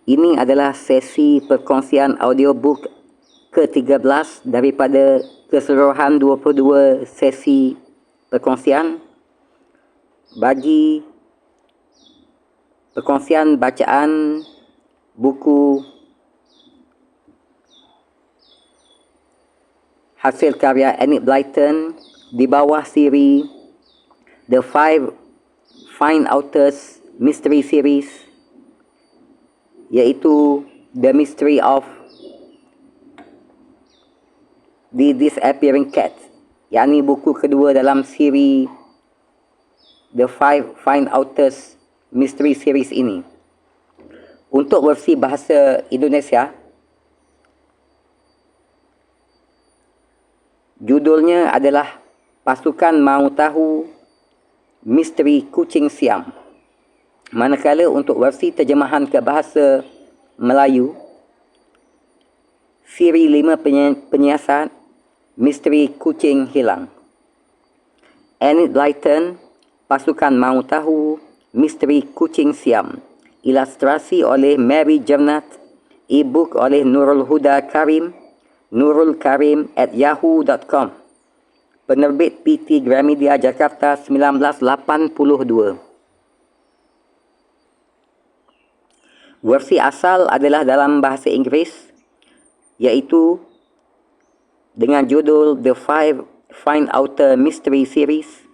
Ini adalah sesi perkongsian audiobook ke-13 daripada keseluruhan 22 sesi perkongsian. Bagi perkongsian bacaan buku hasil karya Enid Blyton di bawah siri The Five Fine Authors Mystery Series, iaitu The Mystery of the Disappearing Cat, yakni buku kedua dalam siri The Five Fine Authors Mystery Series ini. Untuk versi bahasa Indonesia, judulnya adalah Pasukan Mau Tahu Misteri Kucing Siam. Manakala untuk versi terjemahan ke bahasa Melayu, siri 5 penyiasat Misteri Kucing Hilang. Enid Blyton, Pasukan Mau Tahu Misteri Kucing Siam. Ilustrasi oleh Mary Jernat. E-book oleh Nurul Huda Karim, nurulkarim@yahoo.com. Penerbit PT Gramedia Jakarta 1982. Versi asal adalah dalam bahasa Inggeris, iaitu dengan judul The Five Fine Author Mystery Series,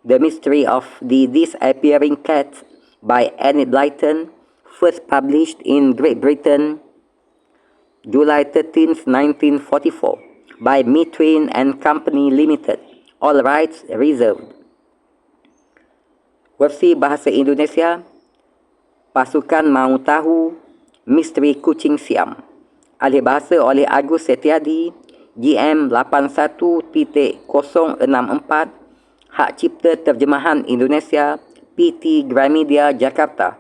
The Mystery of the Disappearing Cat by Enid Blyton, first published in Great Britain, July 13, 1944, by Mitrain and Company Limited, all rights reserved. Versi bahasa Indonesia, Pasukan Mau Tahu Misteri Kucing Siam. Alih bahasa oleh Agus Setiadi, GM 81.064, Hak Cipta Terjemahan Indonesia, PT Gramedia Jakarta.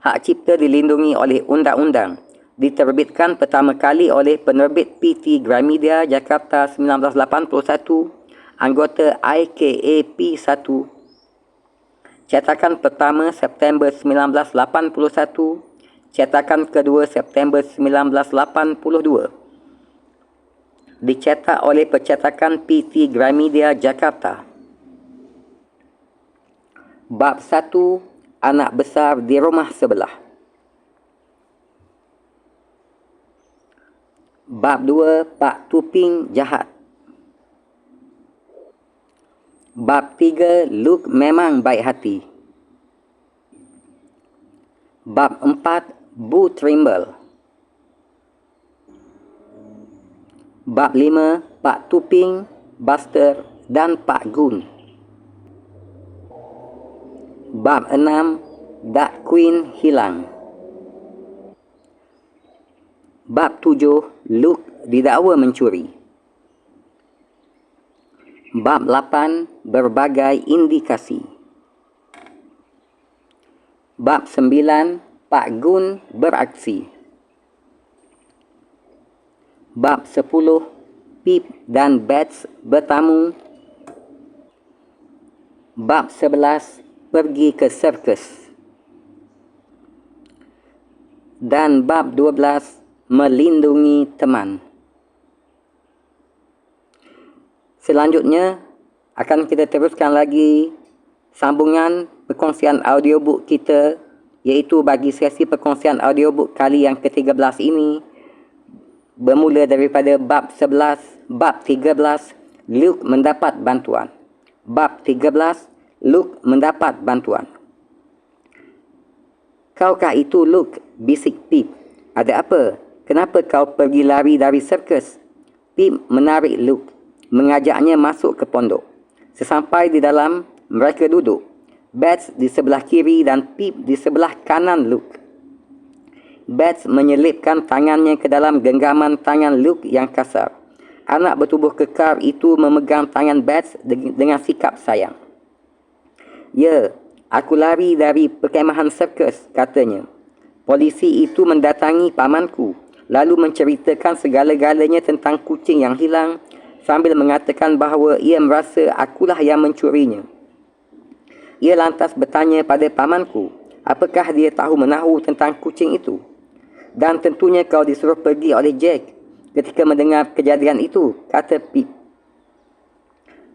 Hak cipta dilindungi oleh undang-undang. Diterbitkan pertama kali oleh penerbit PT Gramedia Jakarta 1981, anggota IKAP 1. Cetakan pertama September 1981, cetakan kedua September 1982. Dicetak oleh percetakan PT Gramedia Jakarta. Bab 1, Anak Besar di Rumah Sebelah. Bab 2, Pak Tuping Jahat. Bab 3, Luke memang baik hati. Bab 4, Bu Trimble. Bab 5, Pak Tuping, Buster dan Pak Gun. Bab 6, Duck Queen hilang. Bab 7, Luke didakwa mencuri. Bab 8, Berbagai indikasi. Bab 9, Pak Gun beraksi. Bab 10, Pip dan Bats bertamu. Bab 11, Pergi ke sirkus. Dan bab 12, Melindungi teman. Selanjutnya akan kita teruskan lagi sambungan perkongsian audiobook kita, iaitu bagi sesi perkongsian audiobook kali yang ke-13 ini, bermula daripada bab 11, bab 13, Luke mendapat bantuan. Bab 13, Luke mendapat bantuan. Kaukah itu, Luke? Bisik Pip. Ada apa? Kenapa kau pergi lari dari sirkus? Pip menarik Luke, mengajaknya masuk ke pondok. Sesampai di dalam, mereka duduk. Bats di sebelah kiri dan Pip di sebelah kanan Luke. Bats menyelipkan tangannya ke dalam genggaman tangan Luke yang kasar. Anak bertubuh kekar itu memegang tangan Bats dengan sikap sayang. Ya, aku lari dari perkemahan sirkus, katanya. Polisi itu mendatangi pamanku, lalu menceritakan segala-galanya tentang kucing yang hilang, sambil mengatakan bahawa ia merasa akulah yang mencurinya. Ia lantas bertanya pada pamanku, Apakah dia tahu menahu tentang kucing itu? Dan tentunya kau disuruh pergi oleh Jack ketika mendengar kejadian itu, kata Pip.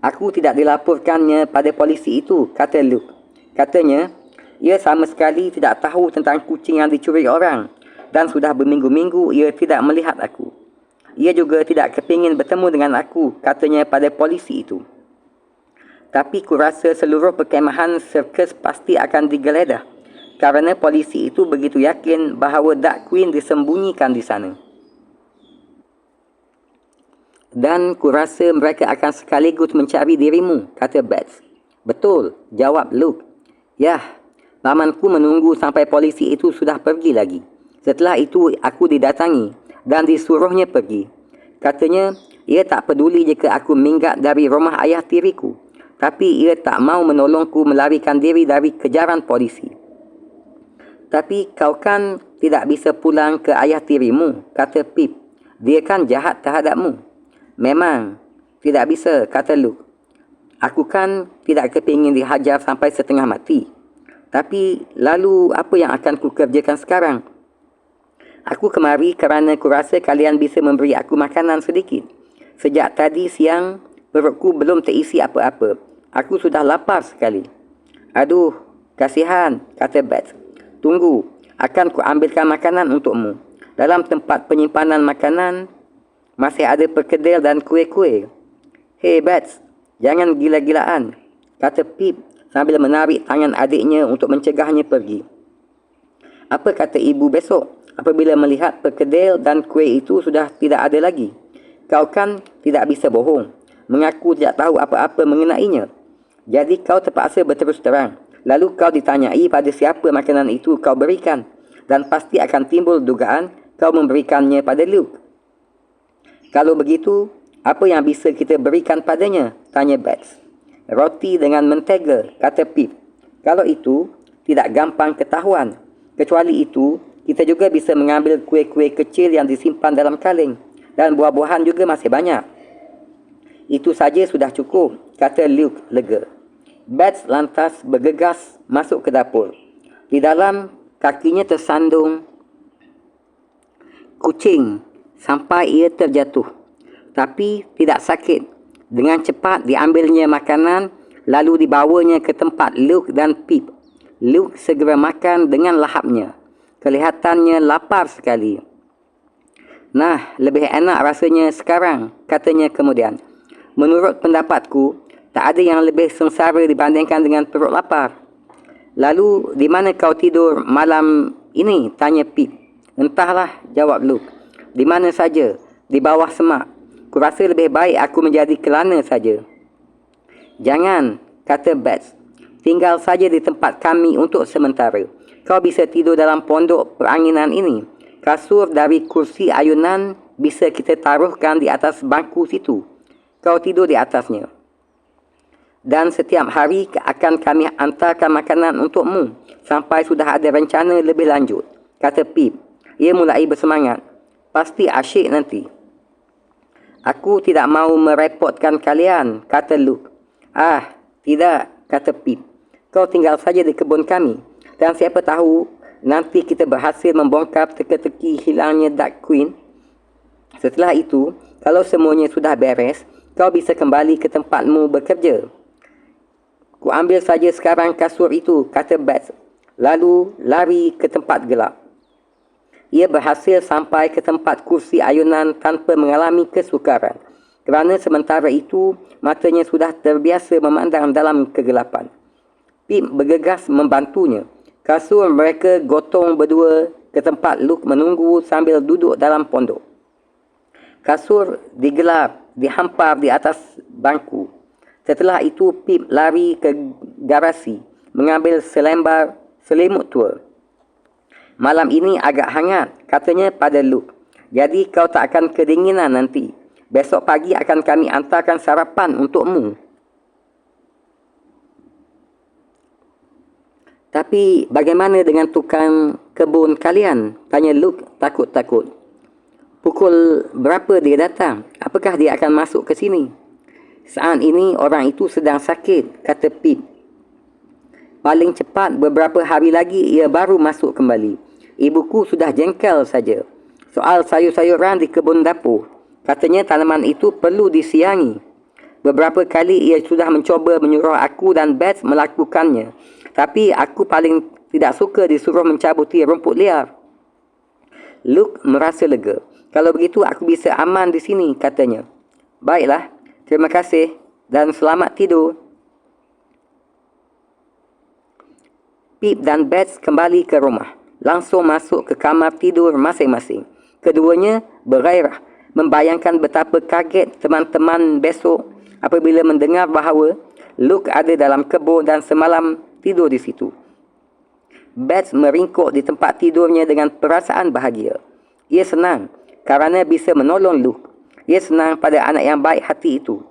Aku tidak dilaporkannya pada polisi itu, kata Luke. Katanya, ia sama sekali tidak tahu tentang kucing yang dicuri orang dan sudah berminggu-minggu ia tidak melihat aku. Ia juga tidak kepingin bertemu dengan aku, katanya pada polisi itu. Tapi kurasa seluruh perkhemahan sirkus pasti akan digeledah kerana polisi itu begitu yakin bahawa Duck Queen disembunyikan di sana. Dan kurasa mereka akan sekaligus mencari dirimu, kata Bats. Betul, jawab Luke. Yah, pamanku menunggu sampai polisi itu sudah pergi lagi. Setelah itu aku didatangi dan disuruhnya pergi. Katanya, ia tak peduli jika aku minggat dari rumah ayah tiriku. Tapi ia tak mau menolongku melarikan diri dari kejaran polisi. Tapi kau kan tidak bisa pulang ke ayah tirimu, kata Pip. Dia kan jahat terhadapmu. Memang, tidak bisa, kata Luke. Aku kan tidak kepingin dihajar sampai setengah mati. Tapi, lalu apa yang akan ku kerjakan sekarang? Aku kemari kerana kurasa kalian bisa memberi aku makanan sedikit. Sejak tadi siang, perutku belum terisi apa-apa. Aku sudah lapar sekali. Aduh, kasihan, kata Bats. Tunggu, akan ku ambilkan makanan untukmu. Dalam tempat penyimpanan makanan, masih ada perkedel dan kuih-kuih. Hei Bats, jangan gila-gilaan, kata Pip sambil menarik tangan adiknya untuk mencegahnya pergi. Apa kata ibu besok apabila melihat perkedel dan kuih itu sudah tidak ada lagi? Kau kan tidak bisa bohong, mengaku tidak tahu apa-apa mengenainya. Jadi kau terpaksa berterus terang. Lalu kau ditanyai pada siapa makanan itu kau berikan. Dan pasti akan timbul dugaan kau memberikannya pada Luke. Kalau begitu, apa yang bisa kita berikan padanya? Tanya Bats. Roti dengan mentega, kata Pip. Kalau itu, tidak gampang ketahuan. Kecuali itu, kita juga bisa mengambil kuih-kuih kecil yang disimpan dalam kaleng. Dan buah-buahan juga masih banyak. Itu saja sudah cukup, kata Luke lega. Bats lantas bergegas masuk ke dapur. Di dalam, kakinya tersandung kucing sampai ia terjatuh. Tapi tidak sakit. Dengan cepat diambilnya makanan lalu dibawanya ke tempat Luke dan Pip. Luke segera makan dengan lahapnya. Kelihatannya lapar sekali. Nah, lebih enak rasanya sekarang, katanya kemudian. Menurut pendapatku, tak ada yang lebih sengsara dibandingkan dengan perut lapar. Lalu, di mana kau tidur malam ini? Tanya Pip. Entahlah, jawab Luke. Di mana saja, di bawah semak. Kurasa lebih baik aku menjadi kelana saja. Jangan, kata Bats. Tinggal saja di tempat kami untuk sementara. Kau bisa tidur dalam pondok peranginan ini. Kasur dari kursi ayunan bisa kita taruhkan di atas bangku situ. Kau tidur di atasnya. Dan setiap hari akan kami hantarkan makanan untukmu sampai sudah ada rencana lebih lanjut, kata Pip. Ia mulai bersemangat. Pasti asyik nanti. Aku tidak mahu merepotkan kalian, kata Luke. Ah, tidak, kata Pip. Kau tinggal saja di kebun kami. Dan siapa tahu nanti kita berhasil membongkar teka-teki hilangnya Duck Queen. Setelah itu, kalau semuanya sudah beres, kau bisa kembali ke tempatmu bekerja. Ku ambil saja sekarang kasur itu, kata Bats. Lalu lari ke tempat gelap. Ia berhasil sampai ke tempat kursi ayunan tanpa mengalami kesukaran. Kerana sementara itu, matanya sudah terbiasa memandang dalam kegelapan. Pip bergegas membantunya. Kasur mereka gotong berdua ke tempat Luke menunggu sambil duduk dalam pondok. Kasur digelar, dihampar di atas bangku. Setelah itu Pip lari ke garasi, mengambil selembar selimut tua. Malam ini agak hangat, katanya pada Luke. Jadi kau tak akan kedinginan nanti. Besok pagi akan kami hantarkan sarapan untukmu. Tapi bagaimana dengan tukang kebun kalian? Tanya Luke takut-takut. Pukul berapa dia datang? Apakah dia akan masuk ke sini? Saat ini orang itu sedang sakit, kata Pip. Paling cepat beberapa hari lagi ia baru masuk kembali. Ibuku sudah jengkel saja. Soal sayur-sayuran di kebun dapur. Katanya tanaman itu perlu disiangi. Beberapa kali ia sudah mencuba menyuruh aku dan Beth melakukannya. Tapi aku paling tidak suka disuruh mencabuti rumput liar. Luke merasa lega. Kalau begitu aku bisa aman di sini, katanya. Baiklah, terima kasih dan selamat tidur. Pip dan Beth kembali ke rumah. Langsung masuk ke kamar tidur masing-masing. Keduanya bergairah, membayangkan betapa kaget teman-teman besok apabila mendengar bahawa Luke ada dalam kebun dan semalam tidur di situ. Beth meringkuk di tempat tidurnya dengan perasaan bahagia. Ia senang kerana bisa menolong Luke. Ia senang pada anak yang baik hati itu.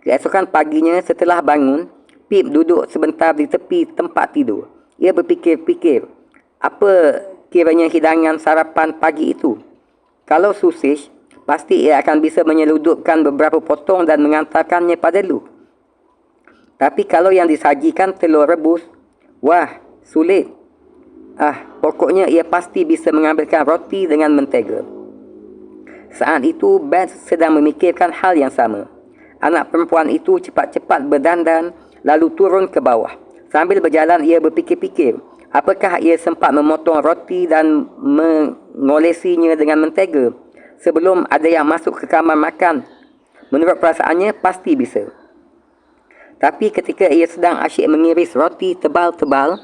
Keesokan paginya setelah bangun, Pip duduk sebentar di tepi tempat tidur. Ia berfikir-fikir, apa kiranya hidangan sarapan pagi itu? Kalau sausage, pasti ia akan bisa menyeludupkan beberapa potong dan mengantarkannya pada Luke. Tapi kalau yang disajikan telur rebus, wah, sulit. Pokoknya ia pasti bisa mengambilkan roti dengan mentega. Saat itu, Beth sedang memikirkan hal yang sama. Anak perempuan itu cepat-cepat berdandan, lalu turun ke bawah. Sambil berjalan, ia berfikir-fikir, apakah ia sempat memotong roti dan mengolesinya dengan mentega sebelum ada yang masuk ke kamar makan. Menurut perasaannya, pasti bisa. Tapi ketika ia sedang asyik mengiris roti tebal-tebal,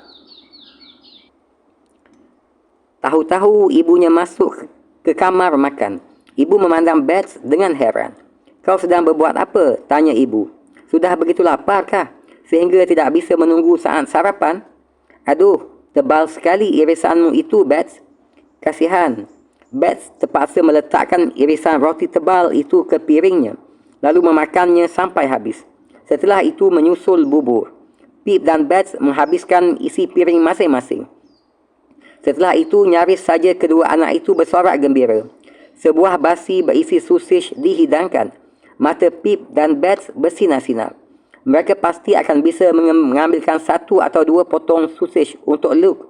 tahu-tahu ibunya masuk ke kamar makan. Ibu memandang Beth dengan heran. Kau sedang berbuat apa? Tanya ibu. Sudah begitu lapar kah? Sehingga tidak bisa menunggu saat sarapan? Aduh, tebal sekali irisanmu itu, Beth. Kasihan. Beth terpaksa meletakkan irisan roti tebal itu ke piringnya, lalu memakannya sampai habis. Setelah itu menyusul bubur. Pip dan Beth menghabiskan isi piring masing-masing. Setelah itu nyaris saja kedua anak itu bersorak gembira. Sebuah basi berisi sausage dihidangkan. Mata Pip dan Beth bersinar-sinar. Mereka pasti akan bisa mengambilkan 1 atau 2 potong sausage untuk Luke.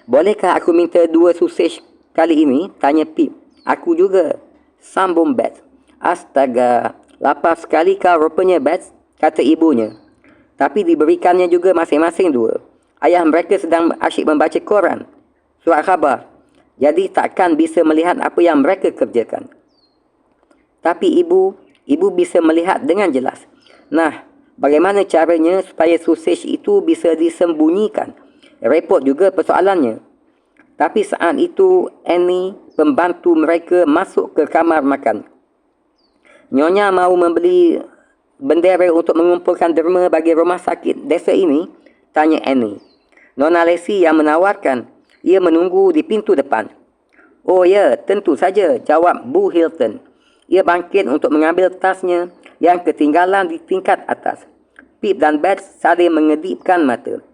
Bolehkah aku minta 2 sausage kali ini? Tanya Pip. Aku juga, sambung Beth. Astaga, lapar sekali kau rupanya, Beth, kata ibunya. Tapi diberikannya juga masing-masing 2. Ayah mereka sedang asyik membaca koran, surat khabar. Jadi takkan bisa melihat apa yang mereka kerjakan. Tapi ibu bisa melihat dengan jelas. Nah, bagaimana caranya supaya sausage itu bisa disembunyikan? Repot juga persoalannya. Tapi saat itu Annie, pembantu mereka, masuk ke kamar makan. Nyonya mau membeli bendera untuk mengumpulkan derma bagi rumah sakit desa ini? Tanya Annie. Nona Lacey yang menawarkan. Ia menunggu di pintu depan. Oh ya, tentu saja, jawab Bu Hilton. Ia bangkit untuk mengambil tasnya yang ketinggalan di tingkat atas. Pip dan Beth saling mengedipkan mata.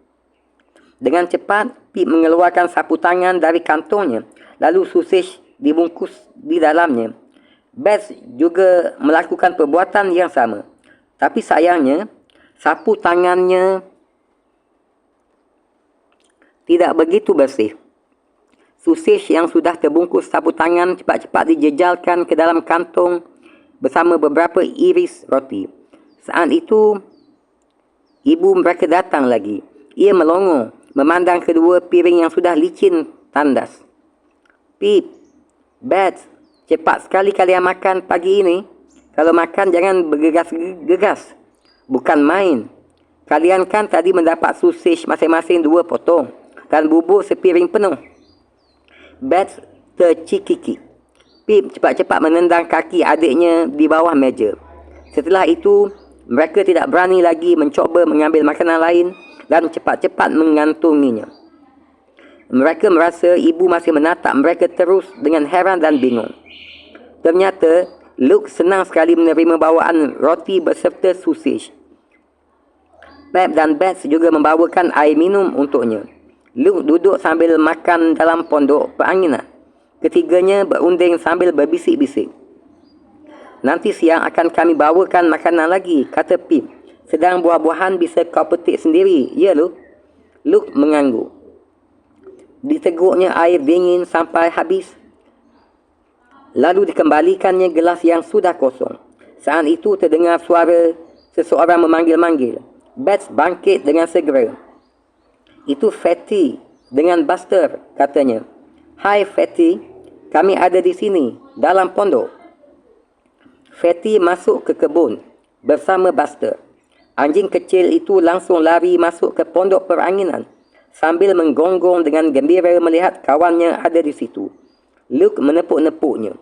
Dengan cepat, Pip mengeluarkan sapu tangan dari kantongnya, lalu sausage dibungkus di dalamnya. Beth juga melakukan perbuatan yang sama. Tapi sayangnya, sapu tangannya tidak begitu bersih. Sausage yang sudah terbungkus sapu tangan cepat-cepat dijejalkan ke dalam kantong bersama beberapa iris roti. Saat itu, ibu mereka datang lagi. Ia melongo, memandang kedua piring yang sudah licin tandas. Pip, Beth, cepat sekali kalian makan pagi ini. Kalau makan jangan bergegas-gegas. Bukan main. Kalian kan tadi mendapat sausage masing-masing 2 potong dan bubur sepiring penuh. Beth tercikiki. Pip cepat-cepat menendang kaki adiknya di bawah meja. Setelah itu, mereka tidak berani lagi mencuba mengambil makanan lain dan cepat-cepat mengantunginya. Mereka merasa ibu masih menatap mereka terus dengan heran dan bingung. Ternyata, Luke senang sekali menerima bawaan roti beserta sausage. Pip dan Beth juga membawakan air minum untuknya. Luke duduk sambil makan dalam pondok peranginan. Ketiganya berunding sambil berbisik-bisik. Nanti siang akan kami bawakan makanan lagi, kata Pip, Sedang buah-buahan bisa kau petik sendiri, ya Luke? Luke mengangguk. Diteguknya air dingin sampai habis. Lalu dikembalikannya gelas yang sudah kosong. Saat itu terdengar suara seseorang memanggil-manggil. Bats bangkit dengan segera. Itu Fatty dengan Buster, katanya. Hai Fatty, kami ada di sini, dalam pondok. Fatty masuk ke kebun bersama Buster. Anjing kecil itu langsung lari masuk ke pondok peranginan sambil menggonggong dengan gembira melihat kawannya ada di situ. Luke menepuk-nepuknya.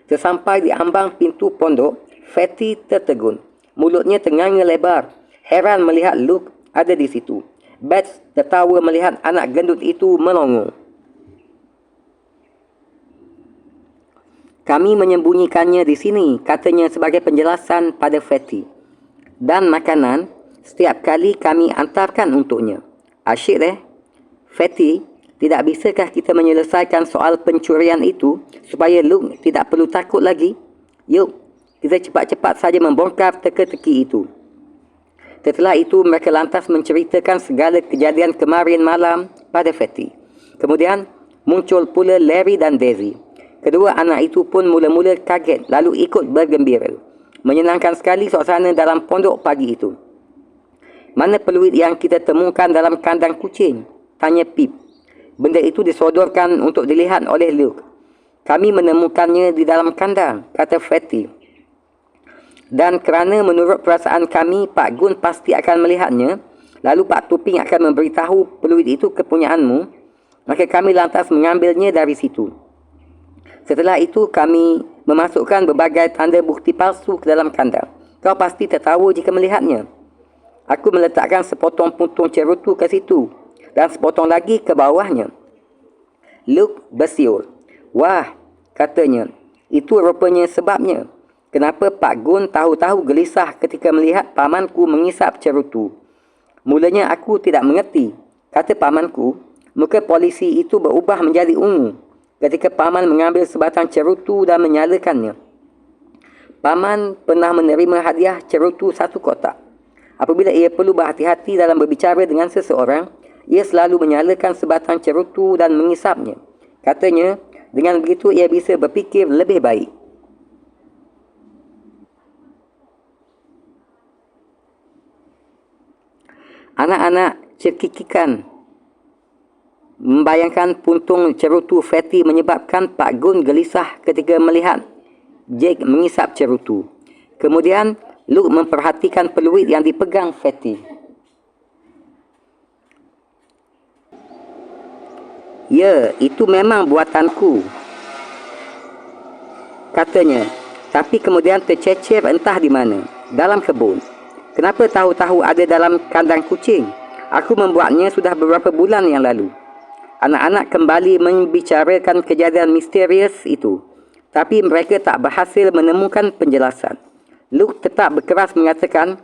Sesampai di ambang pintu pondok, Fatty tertegun. Mulutnya ternganga lebar, heran melihat Luke ada di situ. Bats tertawa melihat anak gendut itu melongo. Kami menyembunyikannya di sini, katanya sebagai penjelasan pada Fatty. Dan makanan, setiap kali kami antarkan untuknya. Asyik Fatty, tidak bisakah kita menyelesaikan soal pencurian itu supaya Luke tidak perlu takut lagi? Yuk, kita cepat-cepat saja membongkar teka-teki itu. Setelah itu, mereka lantas menceritakan segala kejadian kemarin malam pada Fatty. Kemudian, muncul pula Larry dan Daisy. Kedua anak itu pun mula-mula kaget lalu ikut bergembira. Menyenangkan sekali suasana dalam pondok pagi itu. Mana peluit yang kita temukan dalam kandang kucing? Tanya Pip. Benda itu disodorkan untuk dilihat oleh Luke. Kami menemukannya di dalam kandang, kata Fatty. Dan kerana menurut perasaan kami, Pak Gun pasti akan melihatnya, lalu Pak Tuping akan memberitahu peluit itu kepunyaanmu, maka kami lantas mengambilnya dari situ. Setelah itu, kami memasukkan berbagai tanda bukti palsu ke dalam kandang. Kau pasti tertawa jika melihatnya. Aku meletakkan sepotong puntung cerutu ke situ, dan sepotong lagi ke bawahnya. Luke bersiul. Wah, katanya, itu rupanya sebabnya. Kenapa Pak Gun tahu-tahu gelisah ketika melihat pamanku mengisap cerutu? Mulanya aku tidak mengerti, kata pamanku. Muka polisi itu berubah menjadi ungu ketika paman mengambil sebatang cerutu dan menyalakannya. Paman pernah menerima hadiah cerutu 1 kotak. Apabila ia perlu berhati-hati dalam berbicara dengan seseorang, ia selalu menyalakan sebatang cerutu dan mengisapnya. Katanya, dengan begitu ia bisa berfikir lebih baik. Anak-anak cekikikan membayangkan puntung cerutu Fatty menyebabkan Pak Gun gelisah ketika melihat Jake mengisap cerutu. Kemudian, Luke memperhatikan peluit yang dipegang Fatty. Ya, itu memang buatanku, katanya. Tapi kemudian tercecer entah di mana, dalam kebun. Kenapa tahu-tahu ada dalam kandang kucing? Aku membuatnya sudah beberapa bulan yang lalu. Anak-anak kembali membicarakan kejadian misterius itu. Tapi mereka tak berhasil menemukan penjelasan. Luke tetap berkeras mengatakan,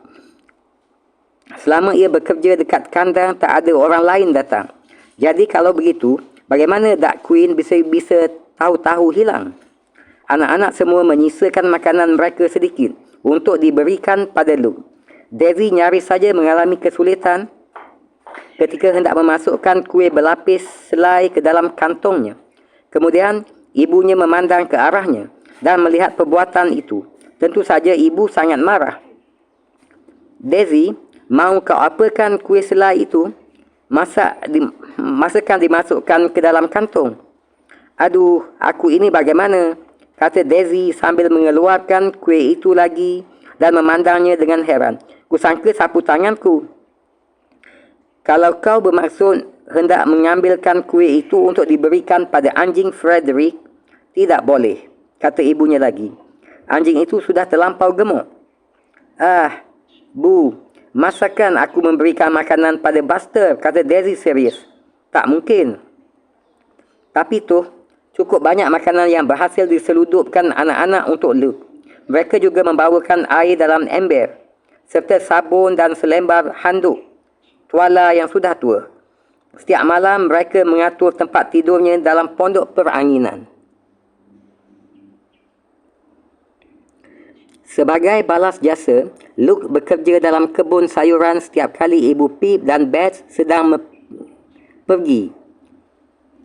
selama ia bekerja dekat kandang, tak ada orang lain datang. Jadi kalau begitu, bagaimana Duck Queen bisa tahu-tahu hilang? Anak-anak semua menyisakan makanan mereka sedikit untuk diberikan pada Luke. Daisy nyaris saja mengalami kesulitan ketika hendak memasukkan kuih berlapis selai ke dalam kantongnya. Kemudian, ibunya memandang ke arahnya dan melihat perbuatan itu. Tentu saja ibu sangat marah. Daisy, mau kau apakan kuih selai itu? Masakan dimasukkan ke dalam kantong? Aduh, aku ini bagaimana? Kata Daisy sambil mengeluarkan kuih itu lagi dan memandangnya dengan heran. Kusangka sapu tanganku. Kalau kau bermaksud hendak mengambilkan kuih itu untuk diberikan pada anjing Frederick, tidak boleh, kata ibunya lagi. Anjing itu sudah terlampau gemuk. Ah, Bu, masakan aku memberikan makanan pada Buster, kata Daisy serius. Tak mungkin. Tapi tu, cukup banyak makanan yang berhasil diseludupkan anak-anak untuk Luke. Mereka juga membawakan air dalam ember, serta sabun dan selembar handuk tuala yang sudah tua. Setiap malam mereka mengatur tempat tidurnya dalam pondok peranginan. Sebagai balas jasa, Luke bekerja dalam kebun sayuran setiap kali Ibu Pip dan Bets sedang pergi.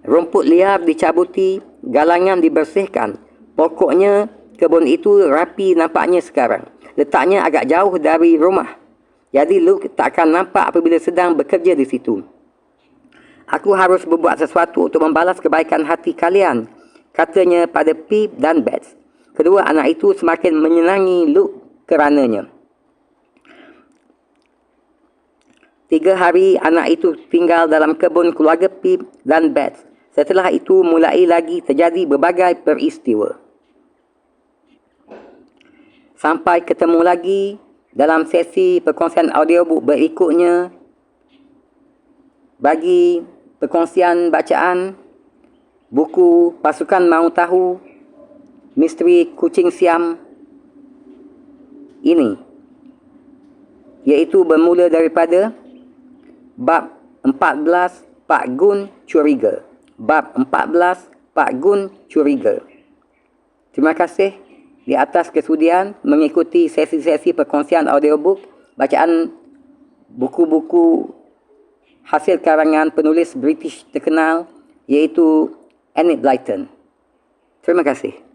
Rumput liar dicabuti, galangan dibersihkan. Pokoknya, kebun itu rapi nampaknya sekarang. Letaknya agak jauh dari rumah. Jadi Luke tak akan nampak apabila sedang bekerja di situ. Aku harus berbuat sesuatu untuk membalas kebaikan hati kalian, katanya pada Pip dan Bets. Kedua anak itu semakin menyenangi Luke kerananya. 3 hari anak itu tinggal dalam kebun keluarga Pip dan Bets. Setelah itu mulai lagi terjadi berbagai peristiwa. Sampai ketemu lagi dalam sesi perkongsian audiobook berikutnya. Bagi perkongsian bacaan buku Pasukan Mahu Tahu, Misteri Kucing Siam ini, iaitu bermula daripada bab 14 Pak Gun Curiga. Bab 14 Pak Gun Curiga. Terima kasih di atas kesudian mengikuti sesi-sesi perkongsian audiobook bacaan buku-buku hasil karangan penulis British terkenal iaitu Enid Blyton. Terima kasih.